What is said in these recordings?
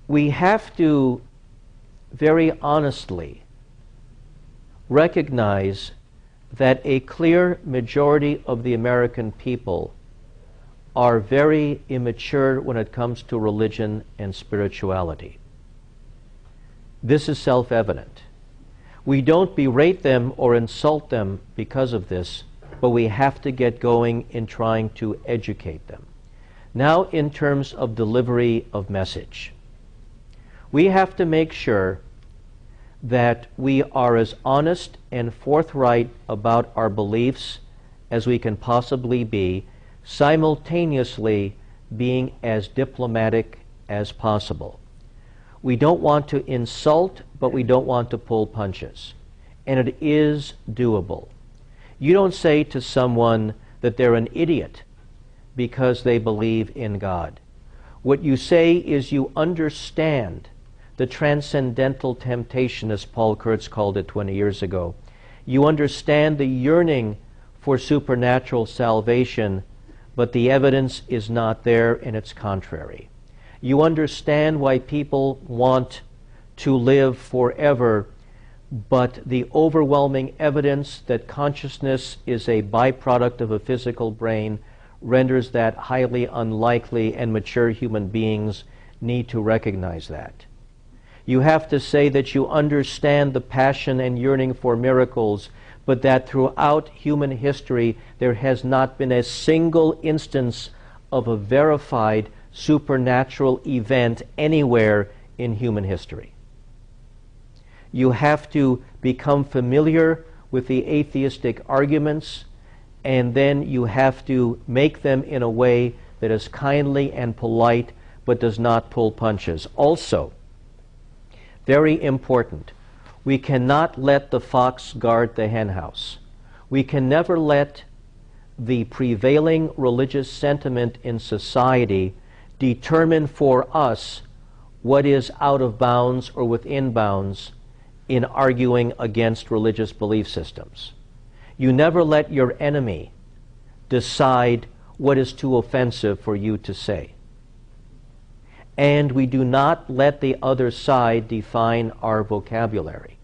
we have to very honestly recognize that a clear majority of the American people are very immature when it comes to religion and spirituality. This is self-evident. We don't berate them or insult them because of this, but we have to get going in trying to educate them. Now, in terms of delivery of message, we have to make sure that we are as honest and forthright about our beliefs as we can possibly be, simultaneously being as diplomatic as possible. We don't want to insult, but we don't want to pull punches. And it is doable. You don't say to someone that they're an idiot because they believe in God. What you say is you understand the transcendental temptation, as Paul Kurtz called it 20 years ago. You understand the yearning for supernatural salvation, but the evidence is not there and it's contrary. You understand why people want to live forever, but the overwhelming evidence that consciousness is a byproduct of a physical brain renders that highly unlikely, and mature human beings need to recognize that. You have to say that you understand the passion and yearning for miracles, but that throughout human history there has not been a single instance of a verified supernatural event anywhere in human history. You have to become familiar with the atheistic arguments, and then you have to make them in a way that is kindly and polite but does not pull punches. Also, very important, we cannot let the fox guard the henhouse. We can never let the prevailing religious sentiment in society determine for us what is out of bounds or within bounds in arguing against religious belief systems. You never let your enemy decide what is too offensive for you to say. And we do not let the other side define our vocabulary.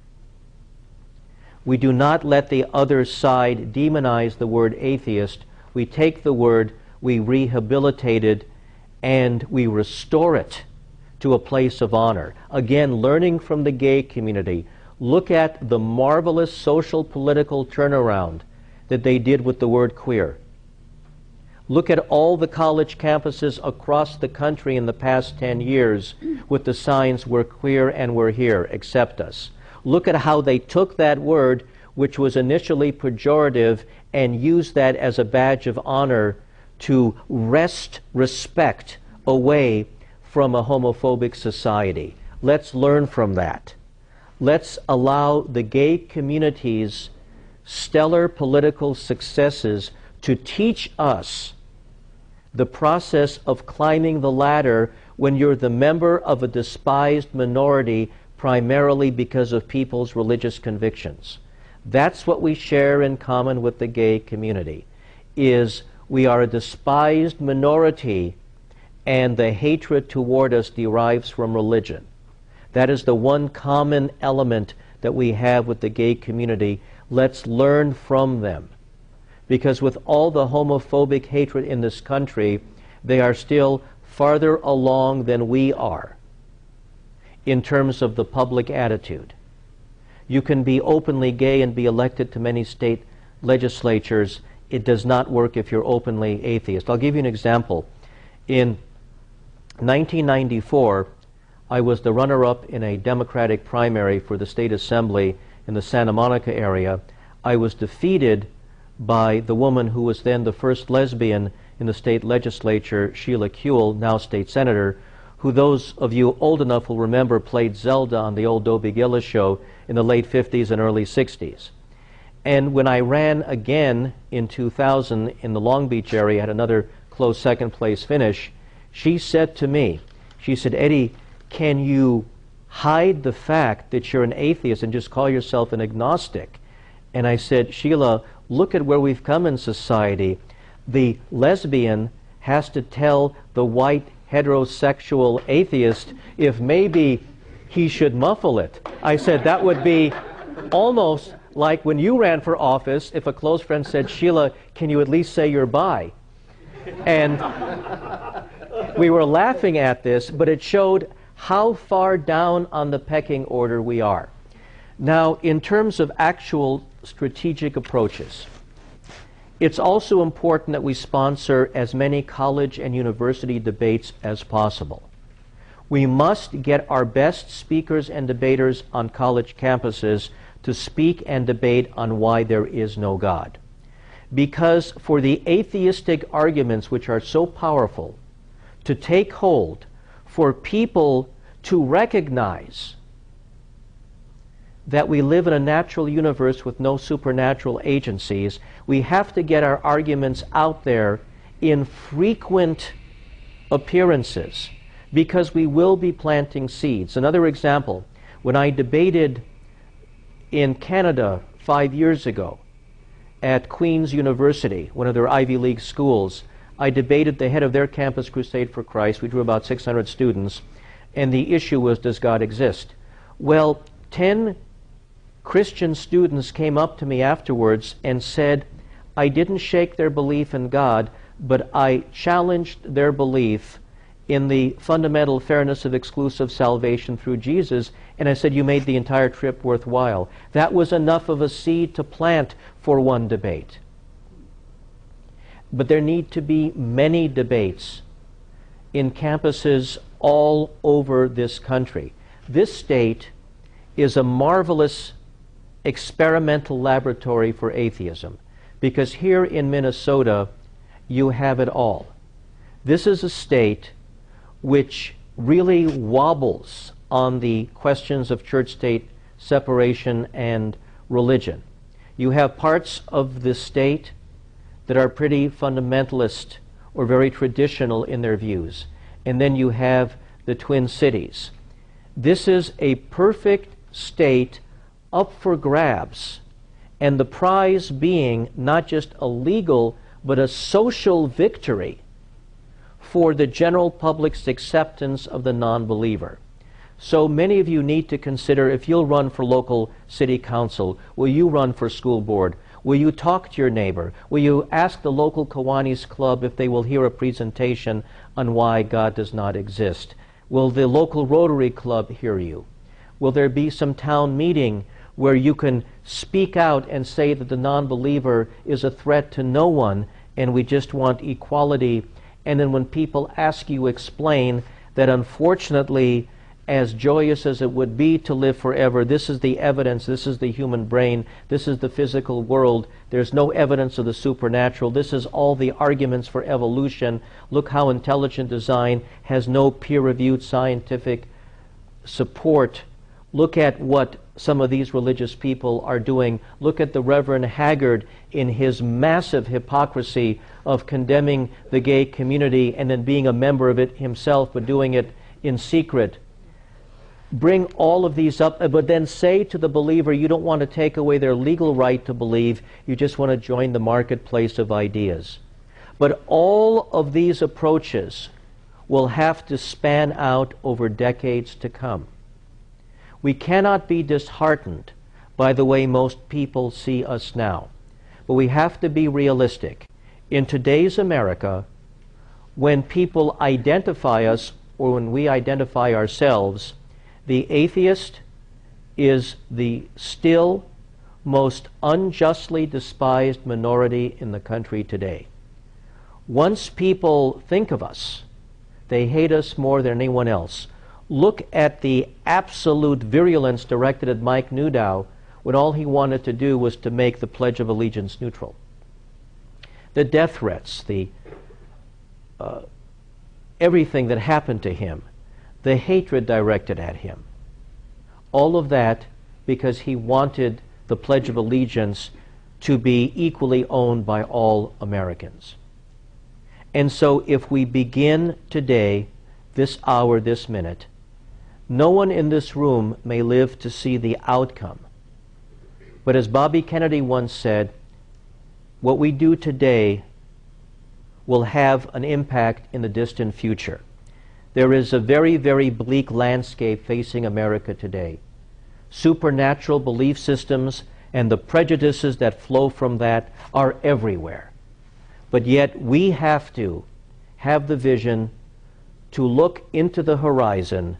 We do not let the other side demonize the word atheist. We take the word, we rehabilitate it, and we restore it to a place of honor. Again, learning from the gay community, look at the marvelous social political turnaround that they did with the word queer. Look at all the college campuses across the country in the past 10 years with the signs, "We're queer and we're here, accept us." Look at how they took that word, which was initially pejorative, and used that as a badge of honor to wrest respect away from a homophobic society. Let's learn from that. Let's allow the gay community's stellar political successes to teach us the process of climbing the ladder when you're the member of a despised minority primarily because of people's religious convictions. That's what we share in common with the gay community, is we are a despised minority and the hatred toward us derives from religion. That is the one common element that we have with the gay community. Let's learn from them. Because with all the homophobic hatred in this country, they are still farther along than we are in terms of the public attitude. You can be openly gay and be elected to many state legislatures. It does not work if you're openly atheist. I'll give you an example. In 1994, I was the runner-up in a Democratic primary for the state assembly in the Santa Monica area. I was defeated by the woman who was then the first lesbian in the state legislature, Sheila Kuehl, now state senator, who those of you old enough will remember played Zelda on the old Dobie Gillis show in the late 50s and early 60s. And when I ran again in 2000 in the Long Beach area, had another close second place finish, she said to me, she said, "Eddie, can you hide the fact that you're an atheist and just call yourself an agnostic?" And I said, "Sheila, look at where we've come in society. The lesbian has to tell the white heterosexual atheist if maybe he should muffle it. I said that would be almost like when you ran for office, if a close friend said, Sheila, can you at least say you're bi? And we were laughing at this, but it showed how far down on the pecking order we are. Now, in terms of actual strategic approaches, it's also important that we sponsor as many college and university debates as possible. We must get our best speakers and debaters on college campuses to speak and debate on why there is no God. Because for the atheistic arguments, which are so powerful, to take hold, for people to recognize that we live in a natural universe with no supernatural agencies, we have to get our arguments out there in frequent appearances, because we will be planting seeds. Another example, when I debated in Canada 5 years ago at Queen's University, one of their Ivy League schools, I debated the head of their Campus Crusade for Christ. We drew about 600 students, and the issue was, does God exist? Well, 10 Christian students came up to me afterwards and said, I didn't shake their belief in God, but I challenged their belief in the fundamental fairness of exclusive salvation through Jesus, and I said, you made the entire trip worthwhile. That was enough of a seed to plant for one debate. But there need to be many debates in campuses all over this country. This state is a marvelous experimental laboratory for atheism, because here in Minnesota, you have it all. This is a state which really wobbles on the questions of church-state separation and religion. You have parts of the state that are pretty fundamentalist or very traditional in their views. And then you have the Twin Cities. This is a perfect state up for grabs, and the prize being not just a legal but a social victory for the general public's acceptance of the non-believer. So many of you need to consider, if you'll run for local city council, will you run for school board? Will you talk to your neighbor? Will you ask the local Kiwanis Club if they will hear a presentation on why God does not exist? Will the local Rotary Club hear you? Will there be some town meeting where you can speak out and say that the non-believer is a threat to no one and we just want equality? And then when people ask you, explain that unfortunately, as joyous as it would be to live forever, this is the evidence, this is the human brain, this is the physical world, there's no evidence of the supernatural, this is all the arguments for evolution. Look how intelligent design has no peer-reviewed scientific support. Look at what some of these religious people are doing. Look at the Reverend Haggard in his massive hypocrisy of condemning the gay community and then being a member of it himself, but doing it in secret. Bring all of these up, but then say to the believer, you don't want to take away their legal right to believe, you just want to join the marketplace of ideas. But all of these approaches will have to span out over decades to come. We cannot be disheartened by the way most people see us now, but we have to be realistic. In today's America, when people identify us, or when we identify ourselves, the atheist is the still most unjustly despised minority in the country today. Once people think of us, they hate us more than anyone else. Look at the absolute virulence directed at Mike Newdow when all he wanted to do was to make the Pledge of Allegiance neutral. The death threats, the everything that happened to him, the hatred directed at him, all of that because he wanted the Pledge of Allegiance to be equally owned by all Americans. And so if we begin today, this hour, this minute, no one in this room may live to see the outcome. But as Bobby Kennedy once said, what we do today will have an impact in the distant future. There is a very, very bleak landscape facing America today. Supernatural belief systems and the prejudices that flow from that are everywhere. But yet we have to have the vision to look into the horizon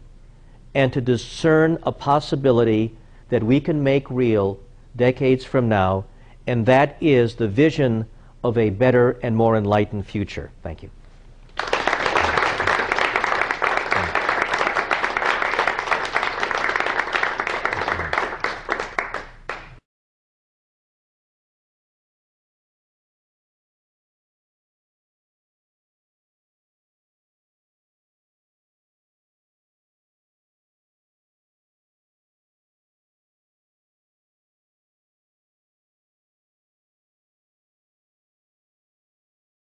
and to discern a possibility that we can make real decades from now, and that is the vision of a better and more enlightened future. Thank you.